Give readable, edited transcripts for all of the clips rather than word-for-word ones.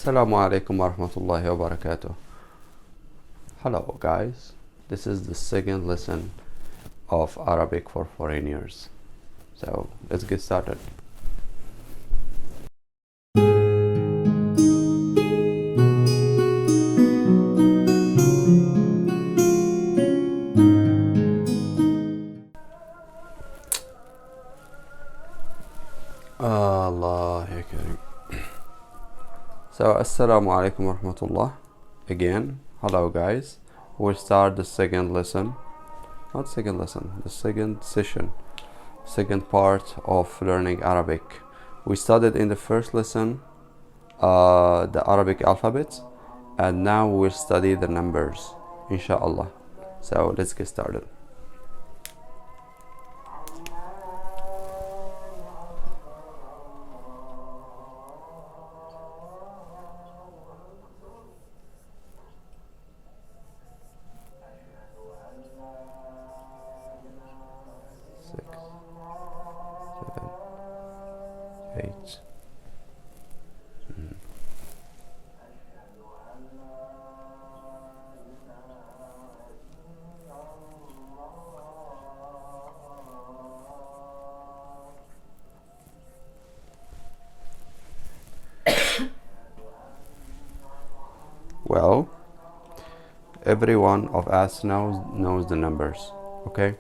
Assalamu Alaykoum wa rahmatullahi wa barakatuh. Hello guys, this is the second lesson of Arabic for foreigners. So let's get started. Allah ya Karim. So Assalamu Alaykoum wa rahmatullah. Again, hello guys. We'll start the second lesson. Not second lesson, the second session. Second part of learning Arabic. We studied in the first lesson the Arabic alphabet, and now we'll study the numbers, inshallah. So let's get started. Eight. Well, every one of us knows the numbers. Okay,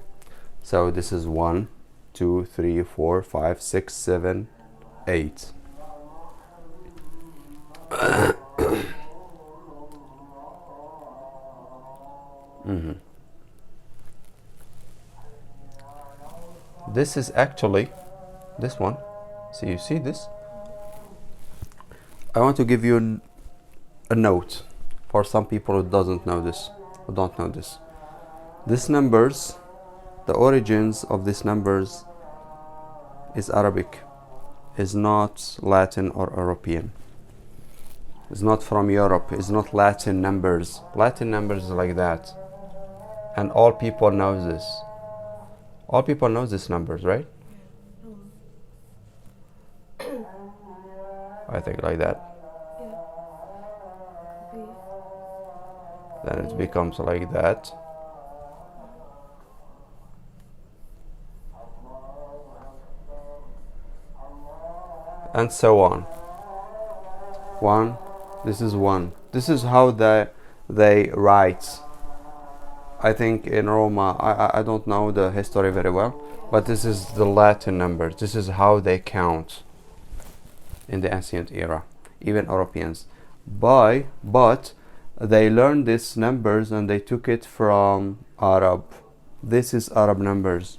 so this is 1, 2, 3, 4, 5, 6, 7, 8. This is actually this one. So you see this? I want to give you a note for some people who don't know this. These numbers, the origins of these numbers is Arabic, is not Latin or European. It's not from Europe, it's not Latin numbers. Latin numbers is like that. And all people know this. All people know these numbers, right? I think like that. Then it becomes like that. And so on. 1, this is 1. This is how they write. I think in Roma, I don't know the history very well, but this is the Latin numbers. This is how they count in the ancient era, even Europeans. But they learned these numbers and they took it from Arab. This is Arab numbers.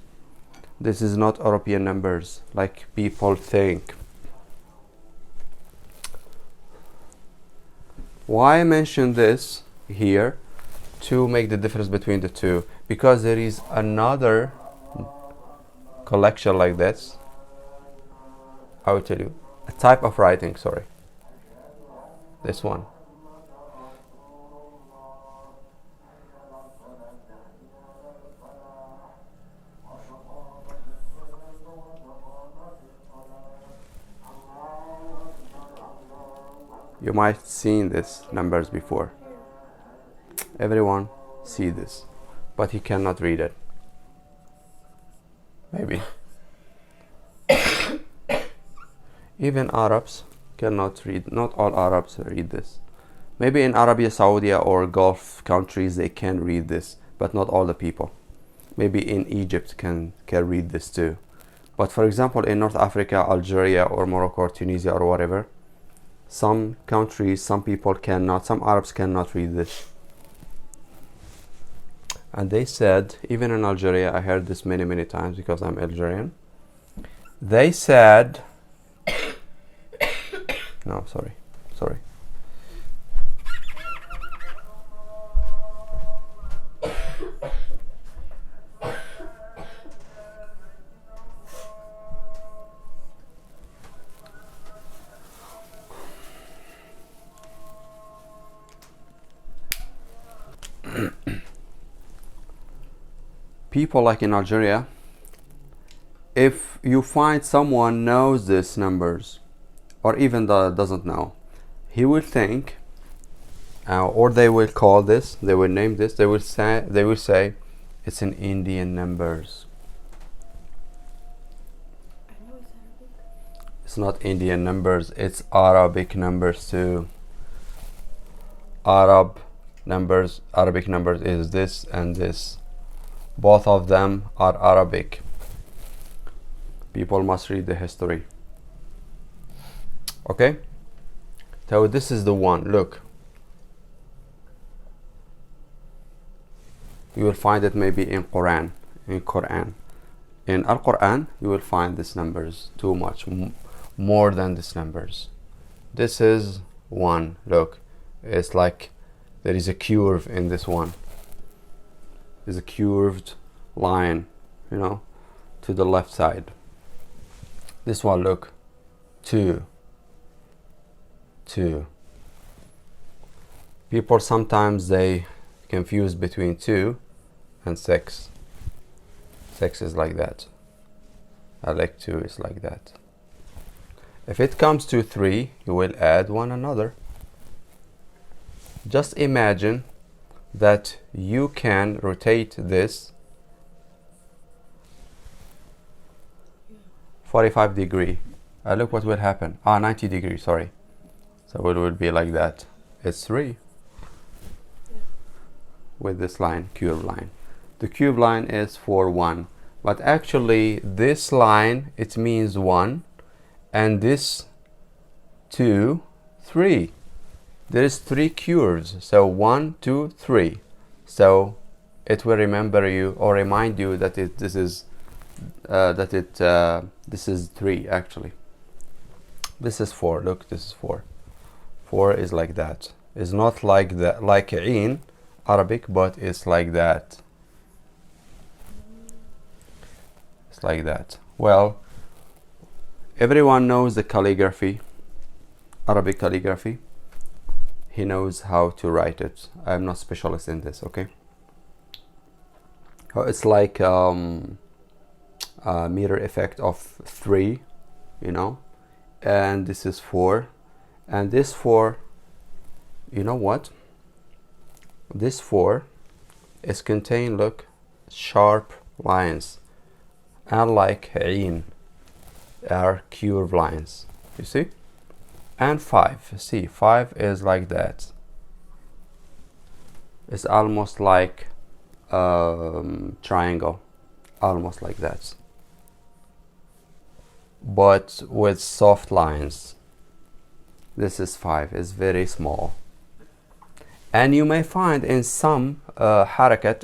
This is not European numbers like people think. Why I mention this here? To make the difference between the two, because there is another collection like this. I will tell you a type of writing, sorry, this one. You might have seen these numbers before. Everyone see this, but he cannot read it. Maybe. Even Arabs cannot read. Not all Arabs read this. Maybe in Arabia Saudi or Gulf countries they can read this, but not all the people. Maybe in Egypt can read this too. But for example, in North Africa, Algeria or Morocco or Tunisia or whatever, some countries, some people cannot, some Arabs cannot read this. And they said, even in Algeria, I heard this many times because I'm Algerian. They said, no, sorry. People like in Algeria, if you find someone knows these numbers or even doesn't know, he will think, or they will call this, they will name this, they will say it's in Indian numbers. It's not Indian numbers, it's Arabic numbers too. Arabic numbers is this and this. Both of them are Arabic. People must read the history. Okay? So this is the one. Look. You will find it maybe in Quran. In Al-Quran, you will find these numbers too much. More than these numbers. This is one. Look. It's like there is a curve in this one. There's a curved line, you know, to the left side. This one, look. 2. People sometimes they confuse between 2 and 6. 6 is like that. I like 2 is like that. If it comes to 3, you will add one another. Just imagine that you can rotate this 45 degree. Look what will happen. 90 degree, sorry. So it will be like that. It's 3 with this line, curve line. The curve line is for 1, but actually this line, it means 1, and this 2, 3. There is 3 curves, so 1, 2, 3. So it will remember you or remind you that this is 3 actually. This is 4. Look, this is 4. 4 is like that. It's not like that, like in Arabic, but it's like that. It's like that. Well, everyone knows the calligraphy, Arabic calligraphy. He knows how to write it. I'm not specialist in this, okay? It's like a mirror effect of 3, you know, and this is 4, and this 4, you know what? This 4 is contain, look, sharp lines, unlike Ain are curved lines, you see? And 5, see, 5 is like that. It's almost like triangle, almost like that, but with soft lines. This is 5, it's very small. And you may find in some harakat,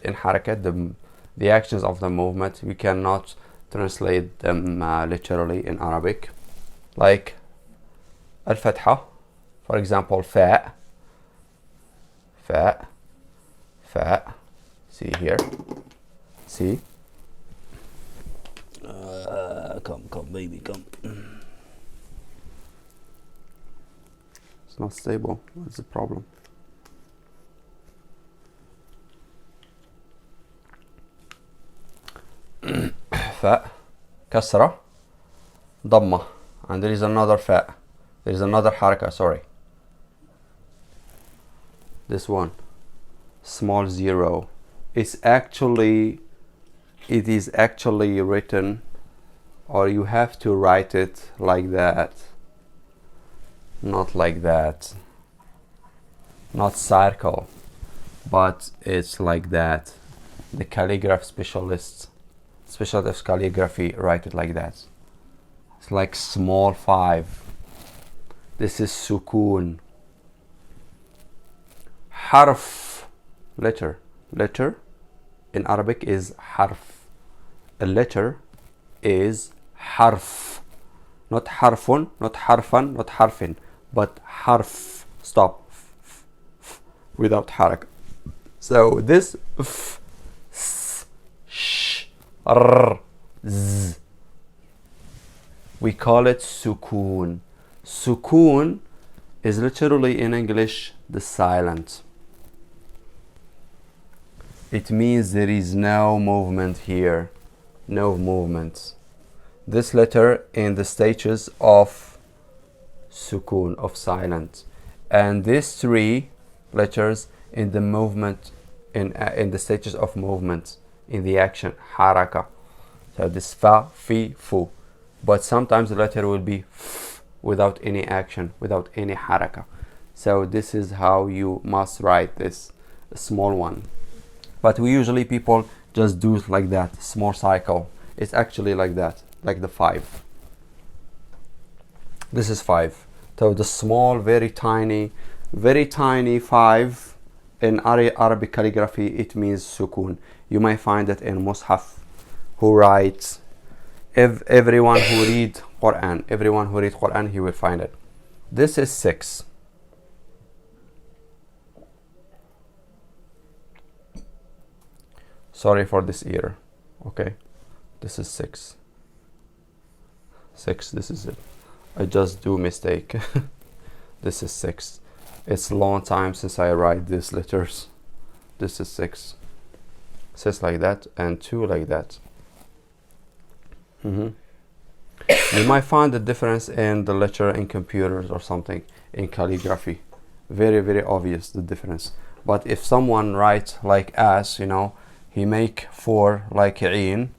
the actions of the movement, we cannot translate them literally in Arabic, like Al-Fatha, for example, fa, see here, see, come baby, come. It's not stable, what's the problem? Fa, kasra, dhamma, and there is another fa. There is another haraka, sorry. This one, small 0. It is actually written, or you have to write it like that. Not like that. Not circle, but it's like that. The calligraph specialist calligraphy write it like that. It's like small 5. This is sukoon. Harf, letter in Arabic is harf. A letter is harf, not harfun, not harfan, not harfin, but harf. Stop, without harak. So this f, s, sh, r, z, we call it sukoon. Sukoon is literally in English the silent. It means there is no movement here, no movement. This letter in the stages of sukoon, of silence. and these 3 letters in the movement, in the stages of movement, in the action, haraka. So this fa, fi, fu. But sometimes the letter will be f without any action, without any haraka. So this is how you must write this small one. But we usually, people just do it like that, small cycle. It's actually like that, like the 5. This is 5. So the small, very tiny 5 in Arabic calligraphy, it means sukun. You might find it in Mus'haf, who writes, everyone who read Quran, he will find it. This is 6. Sorry for this error. Okay, this is 6. This is it. I just do mistake. This is 6. It's a long time since I write these letters. This is 6. 6 like that, and 2 like that. You might find the difference in the letter in computers or something, in calligraphy. Very, very obvious, the difference. But if someone writes like as, you know, he make 4 like in,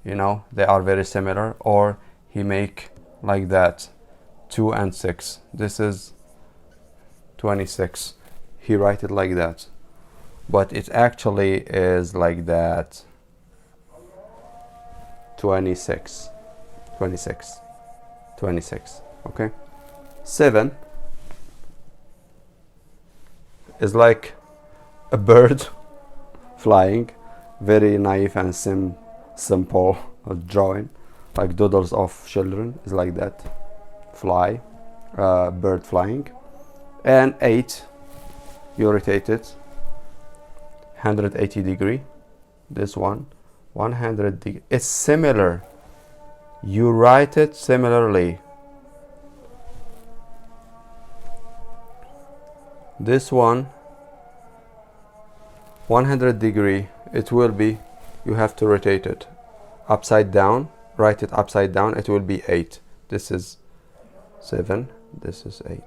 you know, they are very similar. Or he make like that, 2 and 6. This is 26. He write it like that, but it actually is like that. 26. Okay. 7 is like a bird flying. Very naive and simple drawing, like doodles of children, is like that. Fly, bird flying. And 8, you rotate it 180 degree. This one 100 degree. It's similar, you write it similarly. This one 100 degree, it will be, you have to rotate it upside down, write it upside down, it will be 8. This is 7, this is 8.